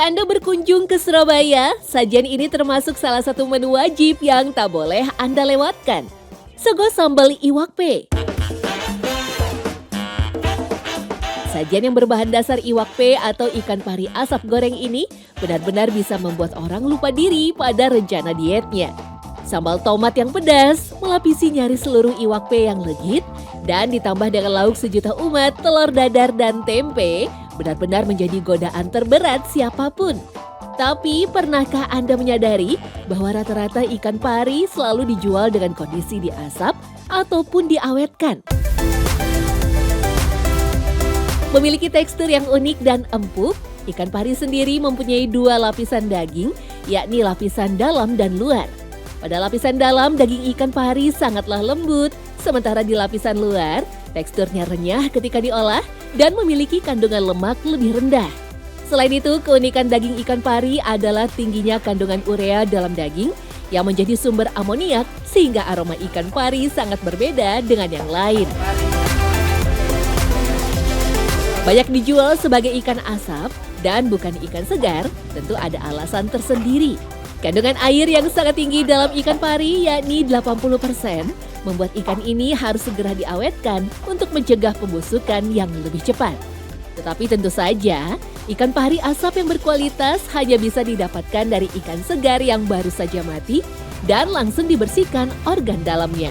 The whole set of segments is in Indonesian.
Jika Anda berkunjung ke Surabaya, sajian ini termasuk salah satu menu wajib yang tak boleh Anda lewatkan. Sego sambal iwakpe. Sajian yang berbahan dasar iwakpe atau ikan pari asap goreng ini benar-benar bisa membuat orang lupa diri pada rencana dietnya. Sambal tomat yang pedas melapisi nyaris seluruh iwakpe yang legit dan ditambah dengan lauk sejuta umat, telur dadar dan tempe benar-benar menjadi godaan terberat siapapun. Tapi pernahkah Anda menyadari bahwa rata-rata ikan pari selalu dijual dengan kondisi diasap ataupun diawetkan? Memiliki tekstur yang unik dan empuk, ikan pari sendiri mempunyai dua lapisan daging, yakni lapisan dalam dan luar. Pada lapisan dalam, daging ikan pari sangatlah lembut, sementara di lapisan luar, teksturnya renyah ketika diolah dan memiliki kandungan lemak lebih rendah. Selain itu, keunikan daging ikan pari adalah tingginya kandungan urea dalam daging yang menjadi sumber amoniak sehingga aroma ikan pari sangat berbeda dengan yang lain. Banyak dijual sebagai ikan asap dan bukan ikan segar, tentu ada alasan tersendiri. Kandungan air yang sangat tinggi dalam ikan pari yakni 80%, membuat ikan ini harus segera diawetkan untuk mencegah pembusukan yang lebih cepat. Tetapi tentu saja, ikan pari asap yang berkualitas hanya bisa didapatkan dari ikan segar yang baru saja mati dan langsung dibersihkan organ dalamnya.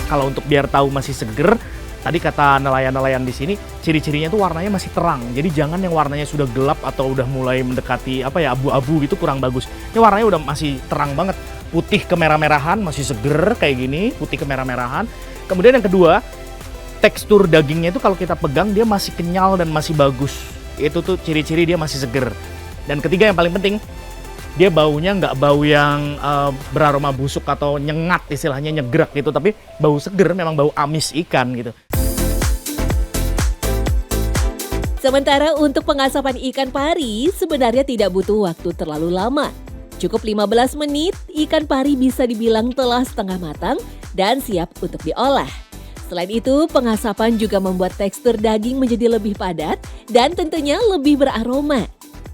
Kalau untuk biar tahu masih seger, tadi kata nelayan-nelayan di sini, ciri-cirinya tuh warnanya masih terang. Jadi jangan yang warnanya sudah gelap atau udah mulai mendekati abu-abu gitu, kurang bagus. Ini warnanya udah masih terang banget. Putih kemerah-merahan, masih seger kayak gini, putih kemerah-merahan. Kemudian yang kedua, tekstur dagingnya itu kalau kita pegang dia masih kenyal dan masih bagus. Itu tuh ciri-ciri dia masih seger. Dan ketiga yang paling penting, dia baunya nggak bau yang beraroma busuk atau nyengat, istilahnya nyegrak gitu, tapi bau seger, memang bau amis ikan gitu. Sementara untuk pengasapan ikan pari sebenarnya tidak butuh waktu terlalu lama. Cukup 15 menit, ikan pari bisa dibilang telah setengah matang dan siap untuk diolah. Selain itu, pengasapan juga membuat tekstur daging menjadi lebih padat dan tentunya lebih beraroma.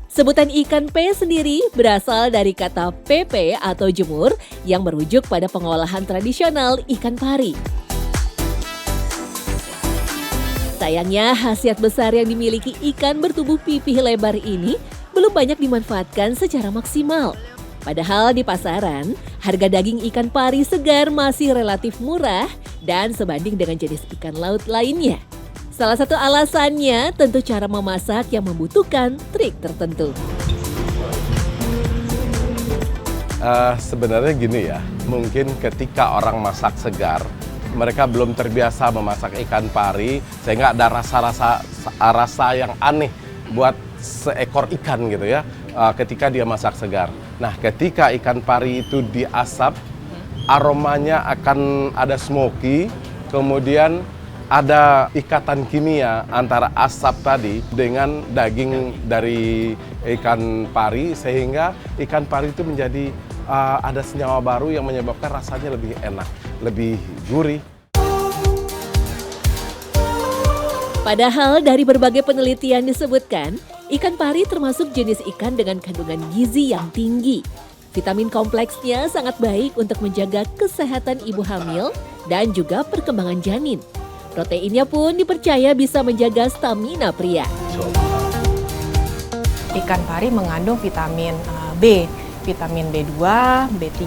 Sebutan ikan P sendiri berasal dari kata PP atau jemur yang merujuk pada pengolahan tradisional ikan pari. Sayangnya, khasiat besar yang dimiliki ikan bertubuh pipih lebar ini belum banyak dimanfaatkan secara maksimal. Padahal di pasaran, harga daging ikan pari segar masih relatif murah dan sebanding dengan jenis ikan laut lainnya. Salah satu alasannya tentu cara memasak yang membutuhkan trik tertentu. Sebenarnya gini ya, mungkin ketika orang masak segar, mereka belum terbiasa memasak ikan pari, sehingga ada rasa yang aneh buat seekor ikan gitu ya, ketika dia masak segar. Nah, ketika ikan pari itu diasap, aromanya akan ada smoky, kemudian ada ikatan kimia antara asap tadi dengan daging dari ikan pari, sehingga ikan pari itu menjadi ada senyawa baru yang menyebabkan rasanya lebih enak, lebih gurih. Padahal dari berbagai penelitian disebutkan, ikan pari termasuk jenis ikan dengan kandungan gizi yang tinggi. Vitamin kompleksnya sangat baik untuk menjaga kesehatan ibu hamil dan juga perkembangan janin. Proteinnya pun dipercaya bisa menjaga stamina pria. Ikan pari mengandung vitamin B, vitamin B2, B3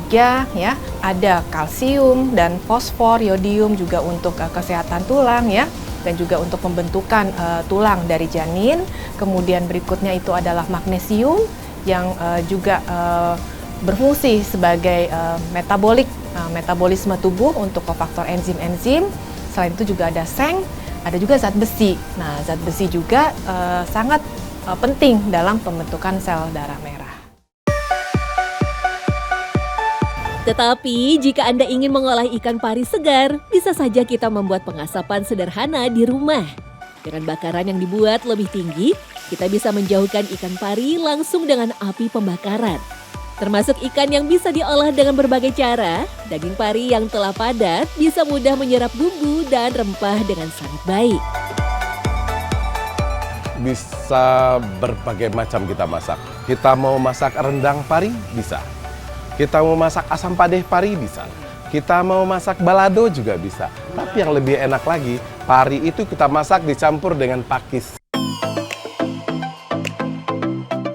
ya. Ada kalsium dan fosfor, yodium juga untuk kesehatan tulang ya. Dan juga untuk pembentukan tulang dari janin. Kemudian berikutnya itu adalah magnesium yang juga berfungsi sebagai metabolisme tubuh untuk kofaktor enzim-enzim. Selain itu juga ada seng, ada juga zat besi. Nah, zat besi juga sangat penting dalam pembentukan sel darah merah. Tetapi jika Anda ingin mengolah ikan pari segar, bisa saja kita membuat pengasapan sederhana di rumah. Dengan bakaran yang dibuat lebih tinggi, kita bisa menjauhkan ikan pari langsung dengan api pembakaran. Termasuk ikan yang bisa diolah dengan berbagai cara, daging pari yang telah padat bisa mudah menyerap bumbu dan rempah dengan sangat baik. bisa berbagai macam kita masak. Kita mau masak rendang pari, bisa. Kita mau masak asam padeh pari, bisa. Kita mau masak balado juga bisa. Tapi yang lebih enak lagi, pari itu kita masak dicampur dengan pakis.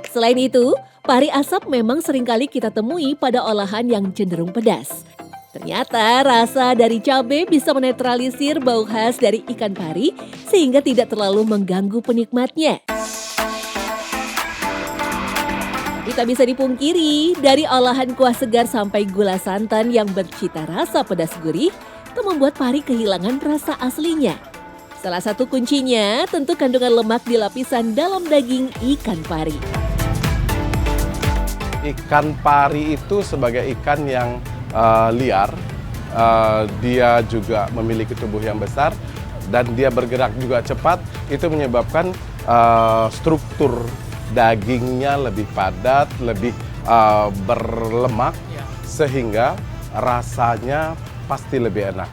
Selain itu, pari asap memang seringkali kita temui pada olahan yang cenderung pedas. Ternyata rasa dari cabai bisa menetralisir bau khas dari ikan pari sehingga tidak terlalu mengganggu penikmatnya. Tak bisa dipungkiri, dari olahan kuah segar sampai gula santan yang bercita rasa pedas gurih, itu membuat pari kehilangan rasa aslinya. Salah satu kuncinya tentu kandungan lemak di lapisan dalam daging ikan pari. Ikan pari itu sebagai ikan yang liar, dia juga memiliki tubuh yang besar dan dia bergerak juga cepat. Itu menyebabkan struktur dagingnya lebih padat, lebih berlemak, sehingga rasanya pasti lebih enak.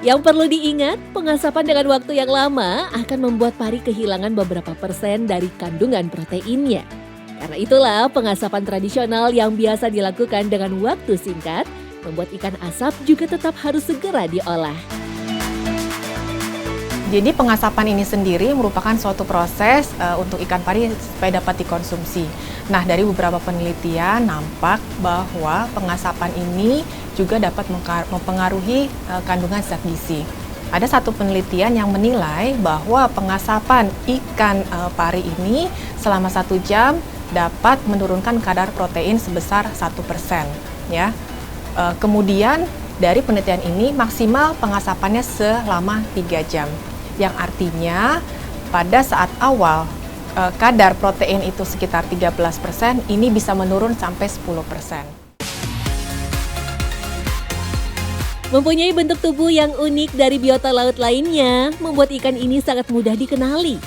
Yang perlu diingat, pengasapan dengan waktu yang lama akan membuat pari kehilangan beberapa persen dari kandungan proteinnya. Karena itulah pengasapan tradisional yang biasa dilakukan dengan waktu singkat, membuat ikan asap juga tetap harus segera diolah. Jadi pengasapan ini sendiri merupakan suatu proses untuk ikan pari supaya dapat dikonsumsi. Nah, dari beberapa penelitian nampak bahwa pengasapan ini juga dapat mempengaruhi kandungan zat gizi. Ada satu penelitian yang menilai bahwa pengasapan ikan pari ini selama 1 jam dapat menurunkan kadar protein sebesar 1%. Ya. Kemudian dari penelitian ini maksimal pengasapannya selama 3 jam. Yang artinya pada saat awal kadar protein itu sekitar 13%, ini bisa menurun sampai 10%. Mempunyai bentuk tubuh yang unik dari biota laut lainnya, membuat ikan ini sangat mudah dikenali.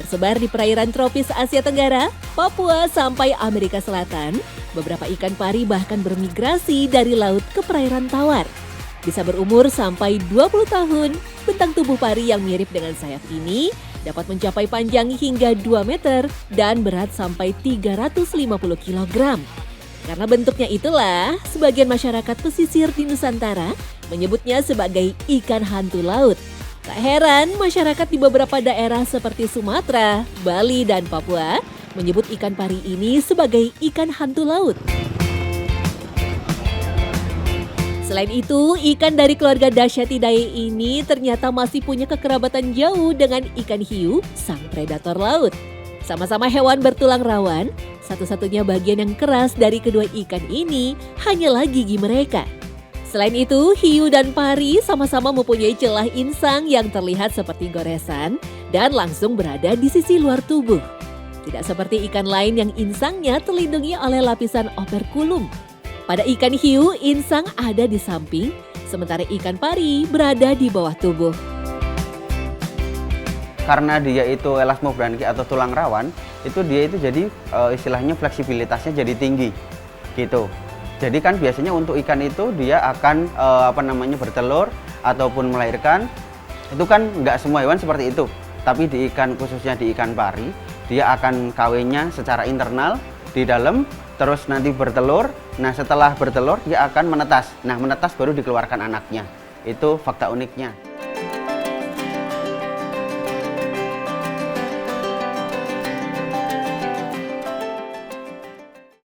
Tersebar di perairan tropis Asia Tenggara, Papua sampai Amerika Selatan, beberapa ikan pari bahkan bermigrasi dari laut ke perairan tawar. Bisa berumur sampai 20 tahun, bentang tubuh pari yang mirip dengan sayap ini dapat mencapai panjang hingga 2 meter dan berat sampai 350 kg. Karena bentuknya itulah, sebagian masyarakat pesisir di Nusantara menyebutnya sebagai ikan hantu laut. Tak heran, masyarakat di beberapa daerah seperti Sumatera, Bali, dan Papua menyebut ikan pari ini sebagai ikan hantu laut. Selain itu, ikan dari keluarga Dasyatidae ini ternyata masih punya kekerabatan jauh dengan ikan hiu, sang predator laut. Sama-sama hewan bertulang rawan, satu-satunya bagian yang keras dari kedua ikan ini hanyalah gigi mereka. Selain itu, hiu dan pari sama-sama mempunyai celah insang yang terlihat seperti goresan dan langsung berada di sisi luar tubuh. Tidak seperti ikan lain yang insangnya terlindungi oleh lapisan operkulum. Pada ikan hiu, insang ada di samping, sementara ikan pari berada di bawah tubuh. Karena dia itu elasmobranki atau tulang rawan, dia itu jadi istilahnya fleksibilitasnya jadi tinggi, gitu. Jadi kan biasanya untuk ikan itu dia akan bertelur ataupun melahirkan. Itu kan nggak semua hewan seperti itu. Tapi di ikan, khususnya di ikan pari, dia akan kawinnya secara internal di dalam, terus nanti bertelur. Nah, setelah bertelur dia akan menetas. Nah, menetas baru dikeluarkan anaknya. Itu fakta uniknya.